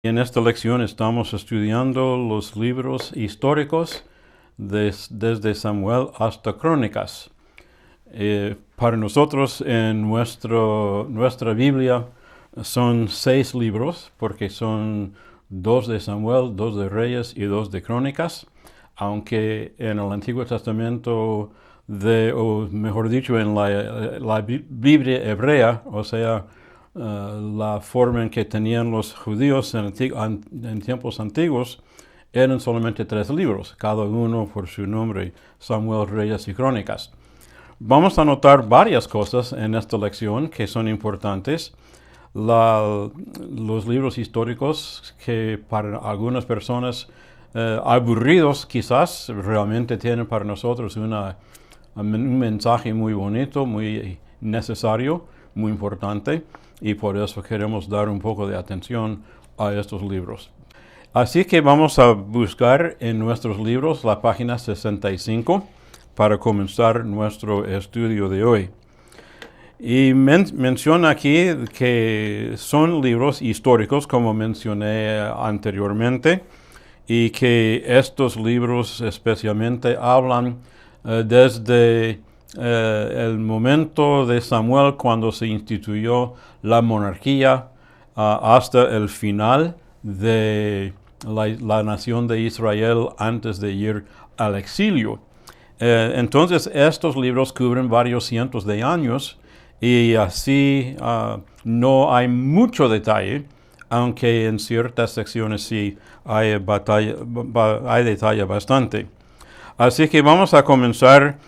En esta lección estamos estudiando los libros históricos desde Samuel hasta Crónicas. Para nosotros en nuestra Biblia son 6 libros, porque son 2 de Samuel, 2 de Reyes y 2 de Crónicas, aunque en el Antiguo Testamento, o mejor dicho, en la Biblia hebrea, o sea, la forma en que tenían los judíos en tiempos antiguos, eran solamente 3 libros, cada uno por su nombre: Samuel, Reyes y Crónicas. Vamos a notar varias cosas en esta lección que son importantes. Los libros históricos, que para algunas personas aburridos quizás, realmente tienen para nosotros un mensaje muy bonito, muy necesario, muy importante, y por eso queremos dar un poco de atención a estos libros. Así que vamos a buscar en nuestros libros la página 65 para comenzar nuestro estudio de hoy. Y menciona aquí que son libros históricos, como mencioné anteriormente, y que estos libros especialmente hablan desde el momento de Samuel, cuando se instituyó la monarquía, hasta el final de la nación de Israel antes de ir al exilio. Entonces estos libros cubren varios cientos de años, y así no hay mucho detalle, aunque en ciertas secciones sí hay detalle bastante. Así que vamos a comenzar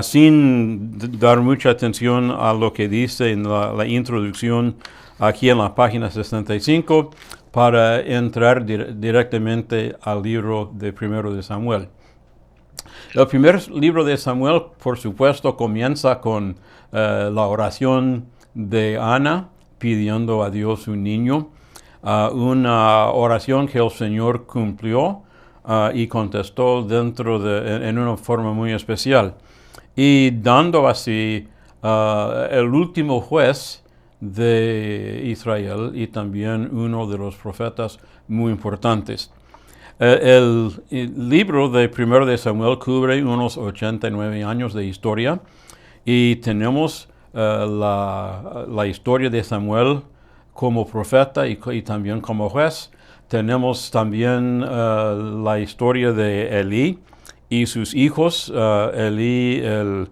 sin dar mucha atención a lo que dice en la introducción aquí en la página 65, para entrar directamente al libro de Primero de Samuel. El primer libro de Samuel, por supuesto, comienza con la oración de Ana pidiendo a Dios un niño, una oración que el Señor cumplió y contestó en una forma muy especial, y dando así el último juez de Israel y también uno de los profetas muy importantes. El libro de Primero de Samuel cubre unos 89 años de historia, y tenemos la historia de Samuel como profeta y también como juez. Tenemos también la historia de Elí y sus hijos, Elí el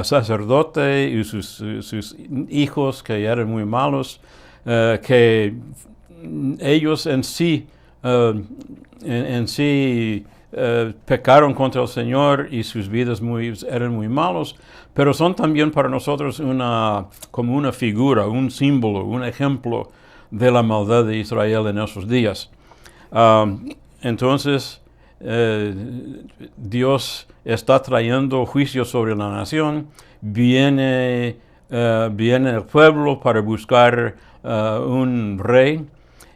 sacerdote y sus hijos, que eran muy malos, que ellos en sí pecaron contra el Señor, y sus vidas eran muy malos, pero son también para nosotros como una figura, un símbolo, un ejemplo de la maldad de Israel en esos días. Entonces, Dios está trayendo juicio sobre la nación. Viene el pueblo para buscar un rey.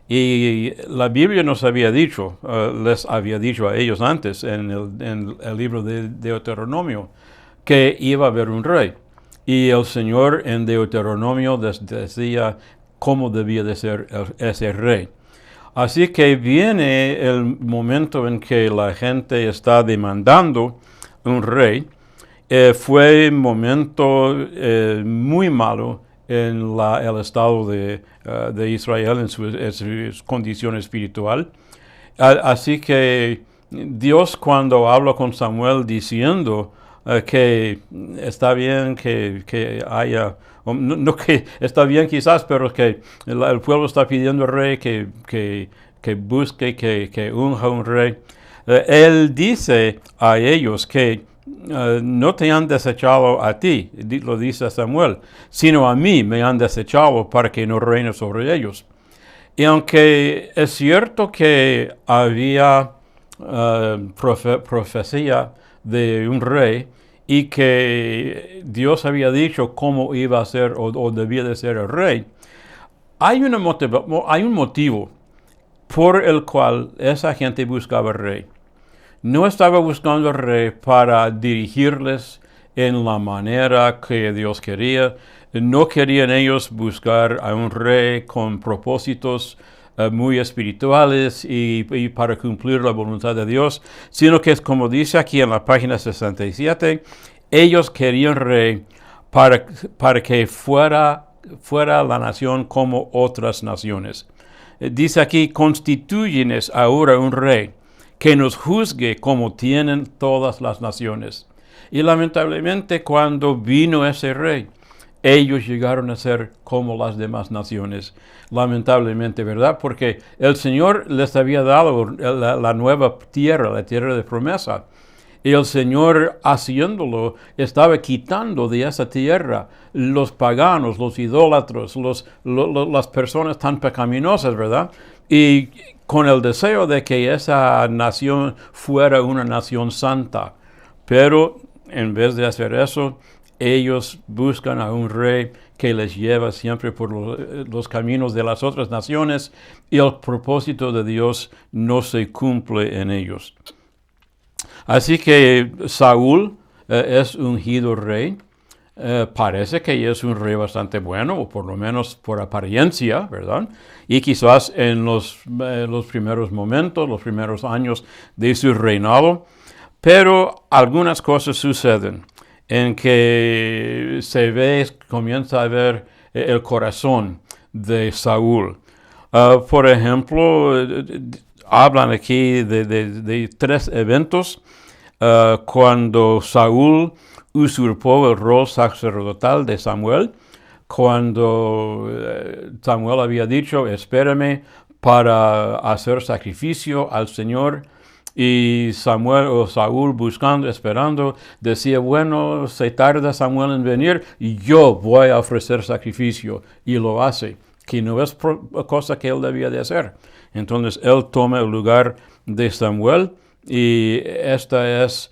Y la Biblia les había dicho a ellos antes, en el libro de Deuteronomio, que iba a haber un rey. Y el Señor en Deuteronomio decía cómo debía de ser ese rey. Así que viene el momento en que la gente está demandando un rey. Fue un momento muy malo en el estado de Israel, en su condición espiritual. Así que Dios, cuando habla con Samuel diciendo que está bien que haya, no que está bien quizás, pero que el pueblo está pidiendo al rey que busque, que unja un rey, él dice a ellos que no te han desechado a ti, lo dice Samuel, sino a mí me han desechado para que no reine sobre ellos. Y aunque es cierto que había profecía de un rey, y que Dios había dicho cómo iba a ser o debía de ser el rey, hay un motivo por el cual esa gente buscaba el rey. No estaba buscando al rey para dirigirles en la manera que Dios quería. No querían ellos buscar a un rey con propósitos muy espirituales y para cumplir la voluntad de Dios, sino que es como dice aquí en la página 67, ellos querían rey para que fuera la nación como otras naciones. Dice aquí, constituyenes ahora un rey que nos juzgue como tienen todas las naciones. Y lamentablemente cuando vino ese rey, ellos llegaron a ser como las demás naciones. Lamentablemente, ¿verdad? Porque el Señor les había dado la nueva tierra, la tierra de promesa. Y el Señor, haciéndolo, estaba quitando de esa tierra los paganos, los idólatros, las personas tan pecaminosas, ¿verdad? Y con el deseo de que esa nación fuera una nación santa. Pero en vez de hacer eso, ellos buscan a un rey que les lleva siempre por los caminos de las otras naciones y el propósito de Dios no se cumple en ellos. Así que Saúl es ungido rey. Parece que es un rey bastante bueno, o por lo menos por apariencia, ¿verdad? Y quizás en los primeros momentos, los primeros años de su reinado, pero algunas cosas suceden en que comienza a ver el corazón de Saúl. Por ejemplo, hablan aquí de 3 eventos cuando Saúl usurpó el rol sacerdotal de Samuel, cuando Samuel había dicho, espérame para hacer sacrificio al Señor, y Saúl esperando, decía, bueno, se tarda Samuel en venir, y yo voy a ofrecer sacrificio, y lo hace, que no es cosa que él debía de hacer. Entonces él toma el lugar de Samuel, y este es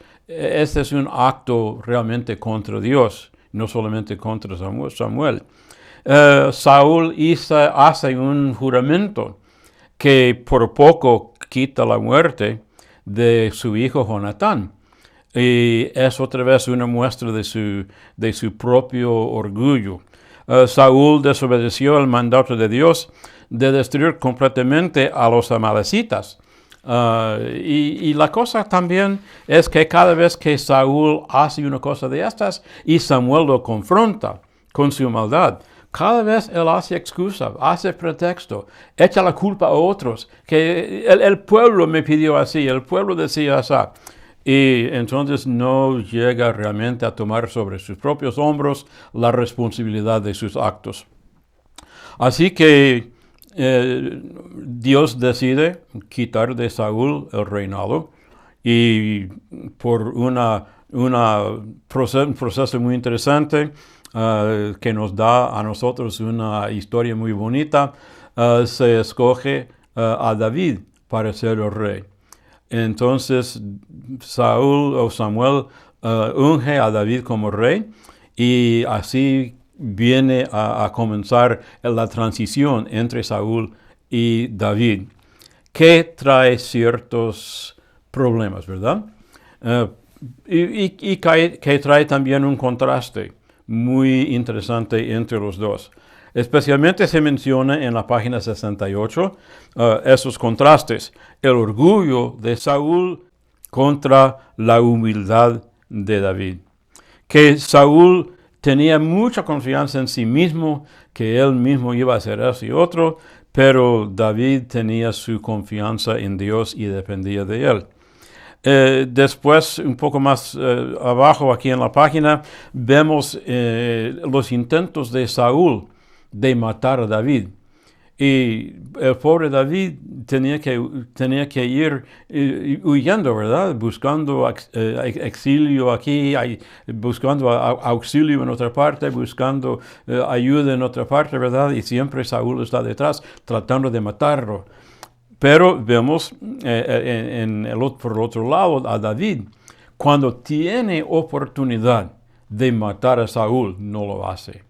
un acto realmente contra Dios, no solamente contra Samuel. Saúl hace un juramento que por poco quita la muerte de su hijo Jonatán. Y es otra vez una muestra de su propio orgullo. Saúl desobedeció el mandato de Dios de destruir completamente a los amalecitas. Y la cosa también es que cada vez que Saúl hace una cosa de estas y Samuel lo confronta con su maldad, cada vez él hace excusa, hace pretexto, echa la culpa a otros, que el pueblo me pidió así, el pueblo decía así. Y entonces no llega realmente a tomar sobre sus propios hombros la responsabilidad de sus actos. Así que Dios decide quitar de Saúl el reinado y por un proceso muy interesante que nos da a nosotros una historia muy bonita, se escoge a David para ser el rey. Entonces Samuel unge a David como rey y así viene a comenzar la transición entre Saúl y David, que trae ciertos problemas, ¿verdad? Y que trae también un contraste muy interesante entre los dos. Especialmente se menciona en la página 68 esos contrastes. El orgullo de Saúl contra la humildad de David. Que Saúl tenía mucha confianza en sí mismo, que él mismo iba a hacer eso y otro, pero David tenía su confianza en Dios y dependía de él. Después, un poco más abajo aquí en la página, vemos los intentos de Saúl de matar a David. Y el pobre David tenía que ir huyendo, ¿verdad? Buscando exilio aquí, buscando auxilio en otra parte, buscando ayuda en otra parte, ¿verdad? Y siempre Saúl está detrás tratando de matarlo. Pero vemos por el otro lado a David, cuando tiene oportunidad de matar a Saúl, no lo hace.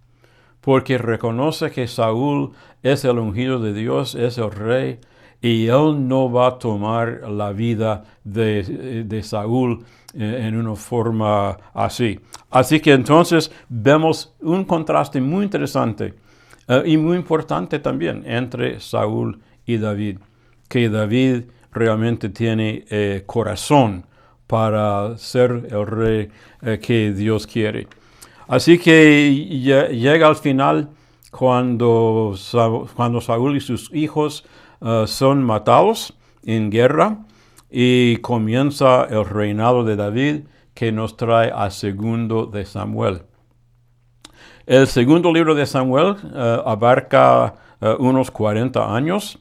Porque reconoce que Saúl es el ungido de Dios, es el rey, y él no va a tomar la vida de Saúl en una forma así. Así que entonces vemos un contraste muy interesante y muy importante también entre Saúl y David, que David realmente tiene corazón para ser el rey que Dios quiere. Así que llega al final cuando Saúl y sus hijos son matados en guerra y comienza el reinado de David, que nos trae a segundo de Samuel. El segundo libro de Samuel abarca unos 40 años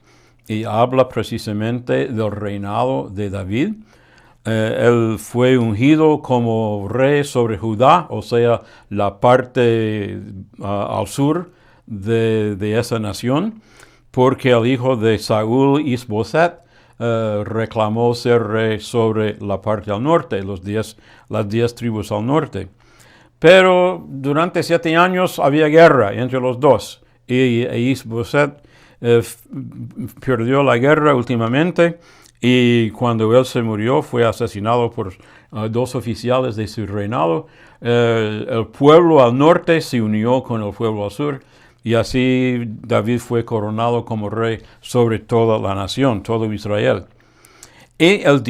y habla precisamente del reinado de David. Él fue ungido como rey sobre Judá, o sea, la parte al sur de esa nación, porque el hijo de Saúl, Isboset, reclamó ser rey sobre la parte al norte, las 10 tribus al norte. Pero durante 7 años había guerra entre los dos, y Isboset perdió la guerra últimamente, y cuando él se murió fue asesinado por 2 oficiales de su reinado. El pueblo al norte se unió con el pueblo al sur, y así David fue coronado como rey sobre toda la nación, todo Israel. Y el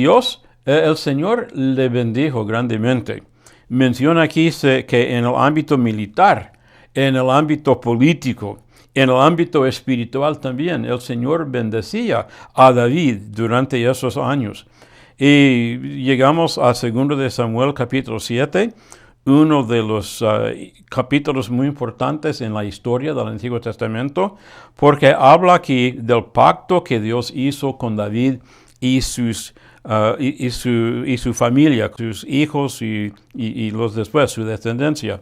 Señor le bendijo grandemente. Menciona aquí que en el ámbito militar, en el ámbito político, en el ámbito espiritual también, el Señor bendecía a David durante esos años. Y llegamos a 2 de Samuel capítulo 7, uno de los capítulos muy importantes en la historia del Antiguo Testamento, porque habla aquí del pacto que Dios hizo con David y su familia, sus hijos y los después, su descendencia.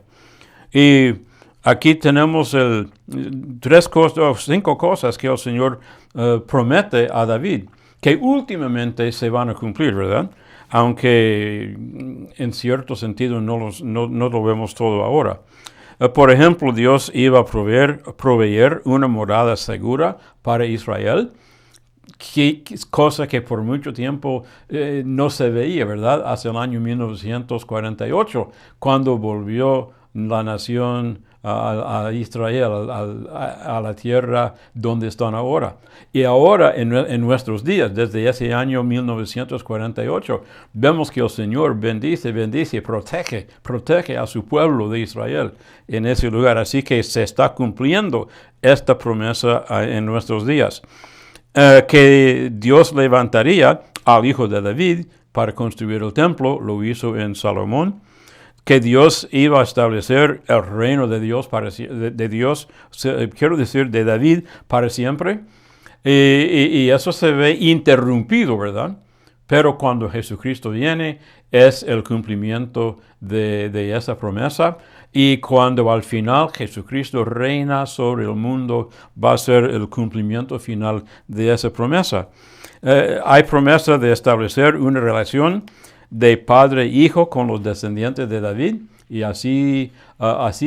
Y aquí tenemos 5 cosas que el Señor promete a David, que últimamente se van a cumplir, ¿verdad? Aunque en cierto sentido no lo vemos todo ahora. Por ejemplo, Dios iba a proveer una morada segura para Israel, cosa que por mucho tiempo no se veía, ¿verdad? Hacia el año 1948, cuando volvió la nación a Israel, a la tierra donde están ahora. Y ahora, en nuestros días, desde ese año 1948, vemos que el Señor bendice, protege a su pueblo de Israel en ese lugar. Así que se está cumpliendo esta promesa en nuestros días. Que Dios levantaría al hijo de David para construir el templo, lo hizo en Salomón. Que Dios iba a establecer el reino de Dios, de David para siempre. Y eso se ve interrumpido, ¿verdad? Pero cuando Jesucristo viene, es el cumplimiento de esa promesa. Y cuando al final Jesucristo reina sobre el mundo, va a ser el cumplimiento final de esa promesa. Hay promesa de establecer una relación de padre e hijo con los descendientes de David, y así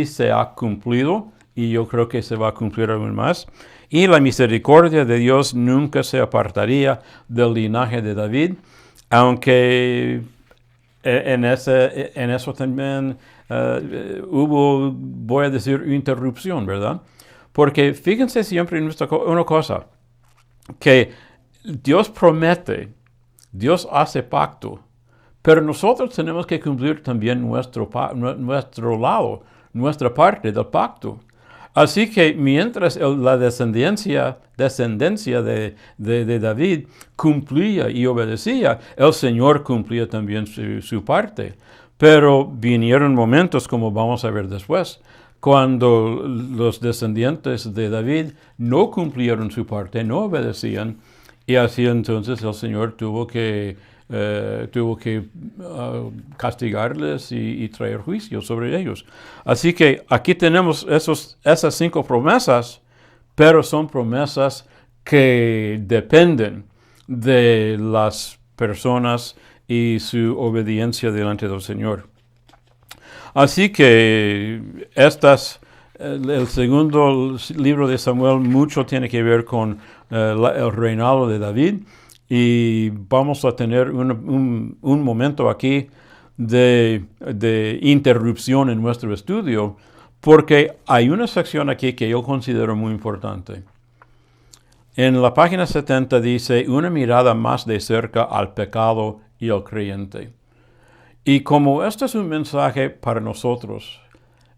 se ha cumplido, y yo creo que se va a cumplir aún más. Y la misericordia de Dios nunca se apartaría del linaje de David, aunque en eso también hubo, voy a decir, interrupción, ¿verdad? Porque fíjense siempre en una cosa, que Dios promete, Dios hace pacto, pero nosotros tenemos que cumplir también nuestro lado, nuestra parte del pacto. Así que mientras la descendencia de David cumplía y obedecía, el Señor cumplía también su parte. Pero vinieron momentos, como vamos a ver después, cuando los descendientes de David no cumplieron su parte, no obedecían, y así entonces el Señor tuvo que castigarles y traer juicio sobre ellos. Así que aquí tenemos esas 5 promesas, pero son promesas que dependen de las personas y su obediencia delante del Señor. Así que el segundo libro de Samuel mucho tiene que ver con el reinado de David. Y vamos a tener un momento aquí de interrupción en nuestro estudio, porque hay una sección aquí que yo considero muy importante. En la página 70 dice, una mirada más de cerca al pecado y al creyente. Y como este es un mensaje para nosotros,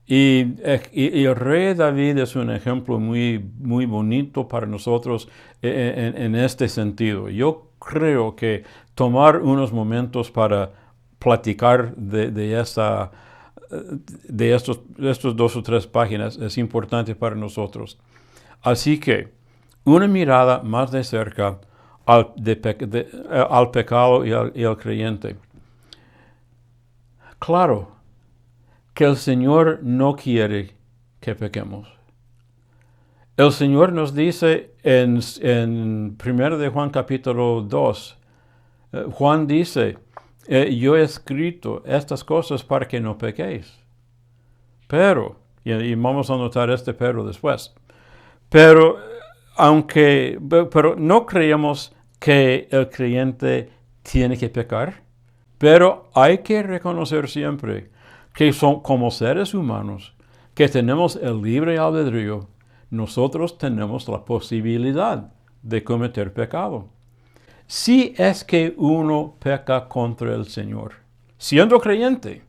y el rey David es un ejemplo muy, muy bonito para nosotros en este sentido. Yo creo que tomar unos momentos para platicar de estos 2 o 3 páginas es importante para nosotros. Así que una mirada más de cerca al pecado y al creyente. Claro que el Señor no quiere que pequemos. El Señor nos dice en 1 de Juan capítulo 2, Juan dice, yo he escrito estas cosas para que no pequéis. Pero, y vamos a notar este pero después, pero no creemos que el creyente tiene que pecar, pero hay que reconocer siempre que son como seres humanos, que tenemos el libre albedrío, nosotros tenemos la posibilidad de cometer pecado. Si es que uno peca contra el Señor, siendo creyente,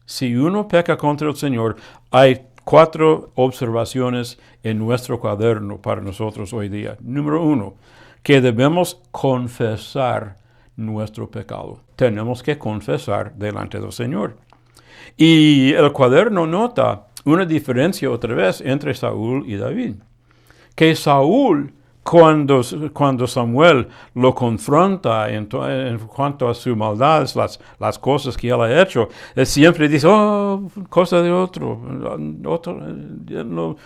si uno peca contra el Señor, hay 4 observaciones en nuestro cuaderno para nosotros hoy día. Número 1, que debemos confesar nuestro pecado. Tenemos que confesar delante del Señor. Y el cuaderno nota una diferencia otra vez entre Saúl y David. Que Saúl, cuando Samuel lo confronta en cuanto a su maldad, las cosas que él ha hecho, él siempre dice, cosa de otro.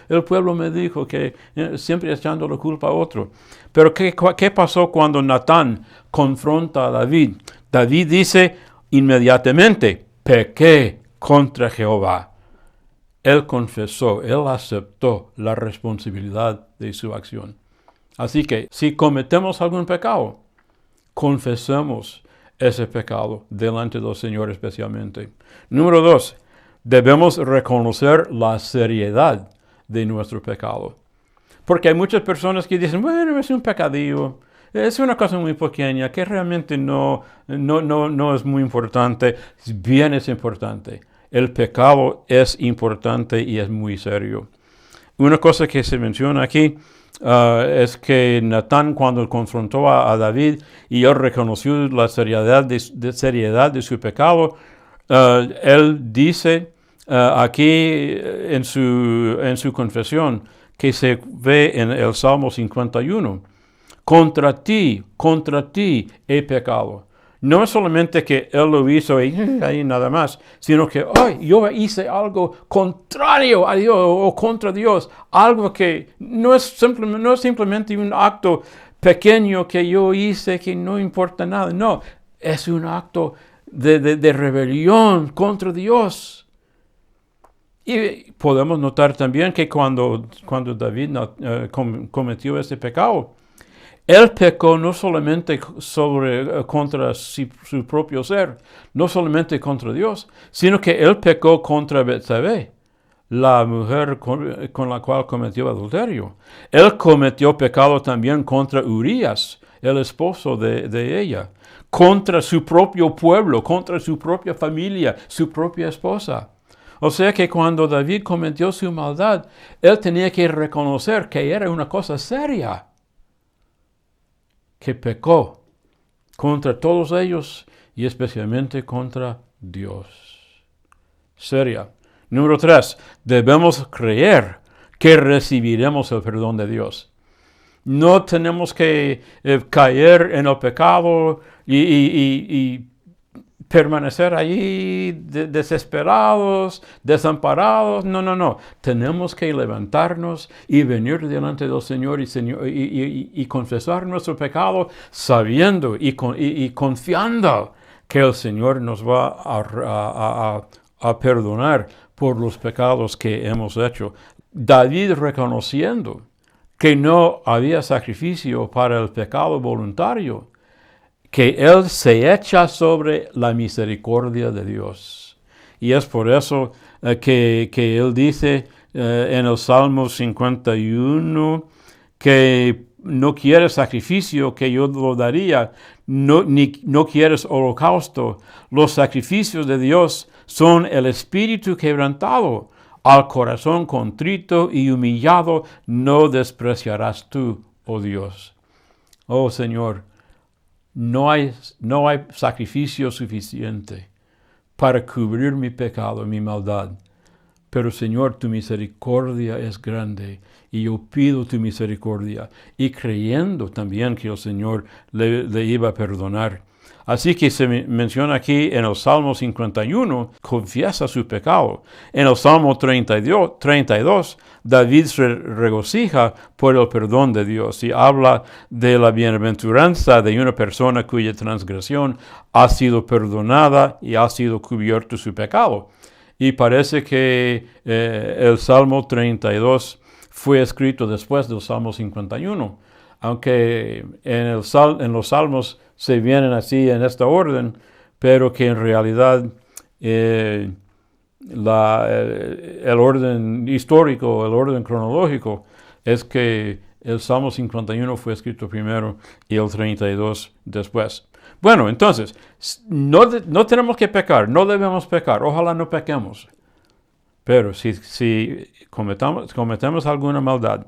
El pueblo me dijo que siempre echando la culpa a otro. Pero ¿qué pasó cuando Natán confronta a David? David dice inmediatamente, pequé contra Jehová. Él confesó, él aceptó la responsabilidad de su acción. Así que si cometemos algún pecado, confesemos ese pecado delante del Señor especialmente. Número 2, debemos reconocer la seriedad de nuestro pecado. Porque hay muchas personas que dicen, bueno, es un pecadillo, es una cosa muy pequeña que realmente no es muy importante. Bien es importante. El pecado es importante y es muy serio. Una cosa que se menciona aquí es que Natán, cuando confrontó a David y él reconoció la seriedad de su pecado, él dice aquí en su confesión que se ve en el Salmo 51, contra ti he pecado. No es solamente que él lo hizo ahí nada más, sino que yo hice algo contrario a Dios o contra Dios, algo que no es simplemente un acto pequeño que yo hice que no importa nada, no, es un acto de rebelión contra Dios. Y podemos notar también que cuando David cometió ese pecado, él pecó no solamente contra su propio ser, no solamente contra Dios, sino que él pecó contra Betsabé, la mujer con la cual cometió adulterio. Él cometió pecado también contra Urías, el esposo de ella, contra su propio pueblo, contra su propia familia, su propia esposa. O sea que cuando David cometió su maldad, él tenía que reconocer que era una cosa seria, que pecó contra todos ellos y especialmente contra Dios. Seria. Número 3, debemos creer que recibiremos el perdón de Dios. No tenemos que caer en el pecado y permanecer allí desesperados, desamparados. No. Tenemos que levantarnos y venir delante del Señor y confesar nuestro pecado sabiendo y confiando que el Señor nos va a perdonar por los pecados que hemos hecho. David, reconociendo que no había sacrificio para el pecado voluntario, que él se echa sobre la misericordia de Dios. Y es por eso que él dice en el Salmo 51 que no quieres sacrificio, que yo lo daría, no quieres holocausto. Los sacrificios de Dios son el espíritu quebrantado. Al corazón contrito y humillado no despreciarás tú, oh Dios. Oh Señor, no hay sacrificio suficiente para cubrir mi pecado, mi maldad. Pero Señor, tu misericordia es grande y yo pido tu misericordia y creyendo también que el Señor le iba a perdonar. Así que se menciona aquí en el Salmo 51, confiesa su pecado. En el Salmo 32, David se regocija por el perdón de Dios y habla de la bienaventuranza de una persona cuya transgresión ha sido perdonada y ha sido cubierto su pecado. Y parece que el Salmo 32 fue escrito después del Salmo 51. Aunque en los Salmos se vienen así en esta orden, pero que en realidad el orden histórico, el orden cronológico, es que el Salmo 51 fue escrito primero y el 32 después. Bueno, entonces, no tenemos que pecar, no debemos pecar, ojalá no pequemos. Pero si cometemos alguna maldad,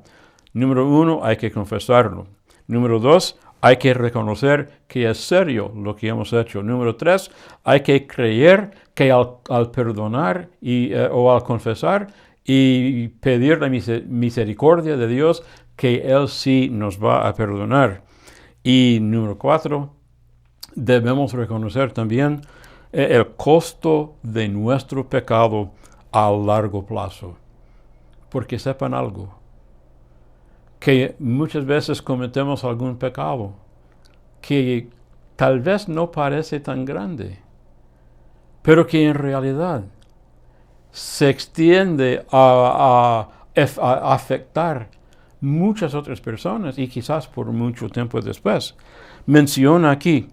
número 1, hay que confesarlo. Número 2, hay que reconocer que es serio lo que hemos hecho. Número 3, hay que creer que al perdonar o al confesar y pedir la misericordia de Dios, que Él sí nos va a perdonar. Y número 4, debemos reconocer también el costo de nuestro pecado a largo plazo. Porque sepan algo, que muchas veces cometemos algún pecado que tal vez no parece tan grande, pero que en realidad se extiende a afectar muchas otras personas y quizás por mucho tiempo después. Menciona aquí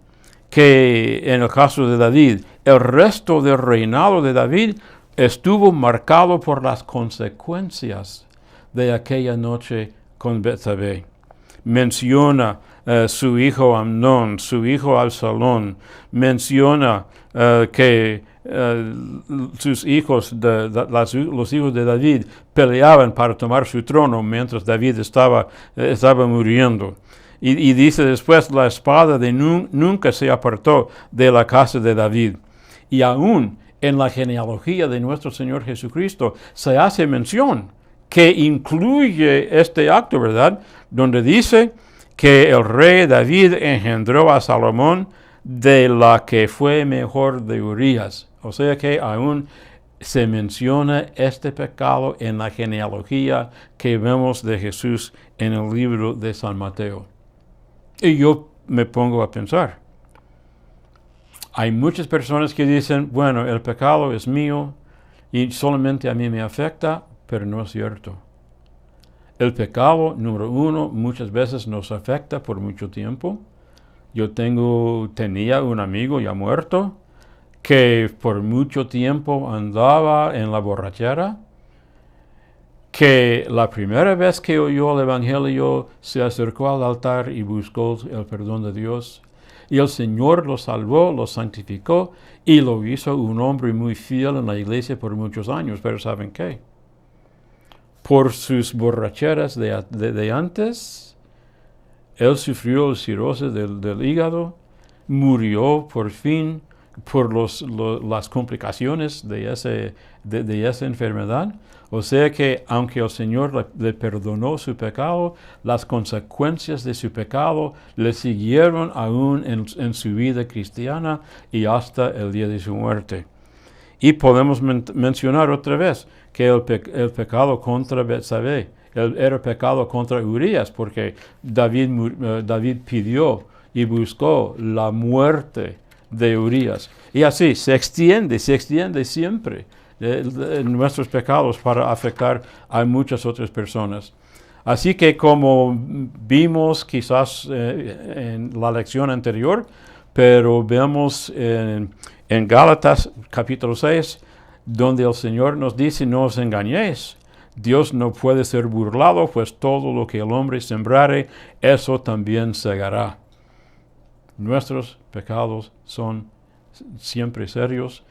que en el caso de David, el resto del reinado de David estuvo marcado por las consecuencias de aquella noche con Betsabé. Menciona su hijo Amnón, su hijo Absalón. Menciona que sus hijos, los hijos de David, peleaban para tomar su trono mientras David estaba muriendo. Y dice después, la espada nunca se apartó de la casa de David. Y aún en la genealogía de nuestro Señor Jesucristo se hace mención que incluye este acto, ¿verdad? Donde dice que el rey David engendró a Salomón de la que fue mejor de Urías. O sea que aún se menciona este pecado en la genealogía que vemos de Jesús en el libro de San Mateo. Y yo me pongo a pensar, hay muchas personas que dicen, bueno, el pecado es mío y solamente a mí me afecta, pero no es cierto. El pecado, número 1, muchas veces nos afecta por mucho tiempo. Yo tenía un amigo ya muerto que por mucho tiempo andaba en la borrachera, que la primera vez que oyó el Evangelio se acercó al altar y buscó el perdón de Dios. Y el Señor lo salvó, lo santificó y lo hizo un hombre muy fiel en la iglesia por muchos años. Pero ¿saben qué? Por sus borracheras de antes, él sufrió cirrosis del hígado, murió por fin por las complicaciones de esa enfermedad. O sea que aunque el Señor le perdonó su pecado, las consecuencias de su pecado le siguieron aún en su vida cristiana y hasta el día de su muerte. Y podemos mencionar otra vez que el pecado contra Betsabé era pecado contra Urías, porque David pidió y buscó la muerte de Urías. Y así se extiende siempre nuestros pecados para afectar a muchas otras personas. Así que como vimos quizás en la lección anterior, pero vemos en Gálatas capítulo 6, donde el Señor nos dice, no os engañéis, Dios no puede ser burlado, pues todo lo que el hombre sembrare, eso también segará. Nuestros pecados son siempre serios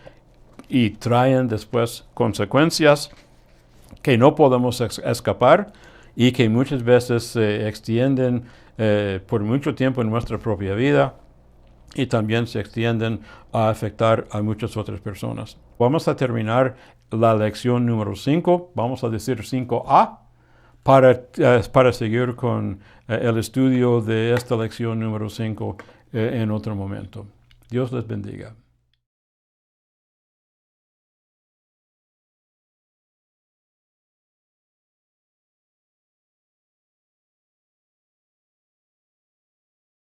y traen después consecuencias que no podemos escapar y que muchas veces se extienden por mucho tiempo en nuestra propia vida y también se extienden a afectar a muchas otras personas. Vamos a terminar la lección número 5, vamos a decir 5A, para seguir con el estudio de esta lección número 5 en otro momento. Dios les bendiga.